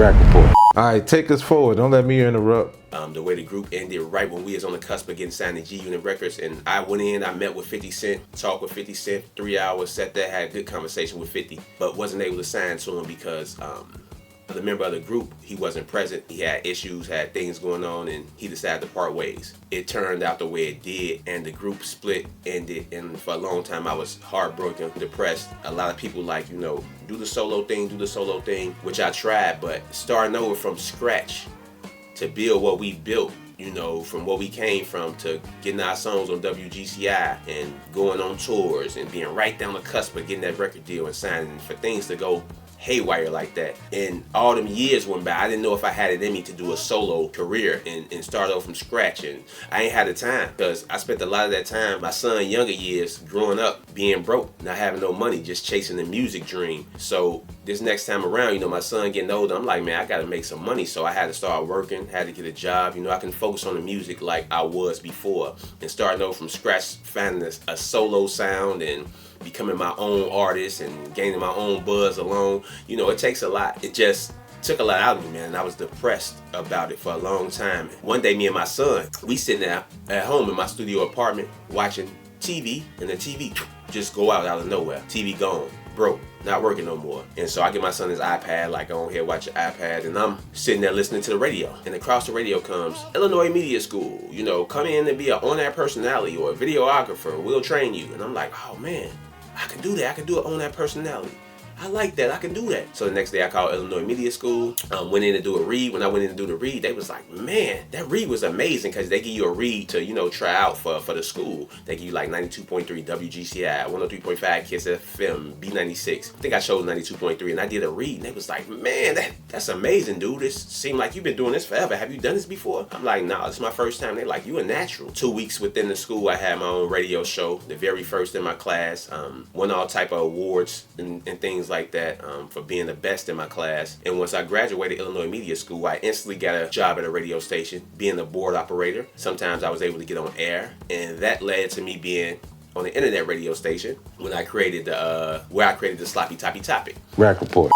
RAQ Report. All right, take us forward. Don't let me interrupt. The way the group ended right when we was on the cusp of getting signed to G-Unit Records, and I went in, I met with 50 Cent, talked with 50 Cent, 3 hours, sat there, had a good conversation with 50, but wasn't able to sign to him because the member of the group, he wasn't present. He had issues, had things going on, and he decided to part ways. It turned out the way it did, and the group split, ended, and for a long time I was heartbroken, depressed. A lot of people like, you know, do the solo thing, which I tried, but starting over from scratch to build what we built, you know, from what we came from to getting our songs on WGCI and going on tours and being right down the cusp of getting that record deal and signing, for things to go haywire like that. And all them years went by. I didn't know if I had it in me to do a solo career and start over from scratch. And I ain't had the time because I spent a lot of that time, my son younger years, growing up, being broke, not having no money, just chasing the music dream. So this next time around, you know, my son getting older, I'm like, man, I gotta make some money. So I had to start working, had to get a job. You know, I can focus on the music like I was before and starting over from scratch, finding a solo sound and becoming my own artist and gaining my own buzz alone. You know, it takes a lot. It just took a lot out of me, man, and I was depressed about it for a long time. One day, me and my son, we sitting there at home in my studio apartment watching TV, and the TV just go out of nowhere. TV gone, broke, not working no more. And so I get my son his iPad, like, go on here, watch your iPad, and I'm sitting there listening to the radio. And across the radio comes Illinois Media School, you know, come in and be an on-air personality or a videographer, we'll train you. And I'm like, oh man, I can do that. I can do it on that personality. I like that. I can do that. So the next day I called Illinois Media School, went in to do a read. When I went in to do the read, they was like, man, that read was amazing, because they give you a read to, you know, try out for the school. They give you like 92.3 WGCI, 103.5 Kiss FM, B96. I think I chose 92.3, and I did a read, and they was like, man, that's amazing, dude. This seemed like you've been doing this forever. Have you done this before? I'm like, nah, this is my first time. They're like, you a natural. 2 weeks within the school, I had my own radio show, the very first in my class. Won all type of awards and things like that for being the best in my class. And once I graduated Illinois Media School, I instantly got a job at a radio station, being a board operator. Sometimes I was able to get on air, and that led to me being on the internet radio station when I created the Sloppy Toppy Topic. RAQ Report.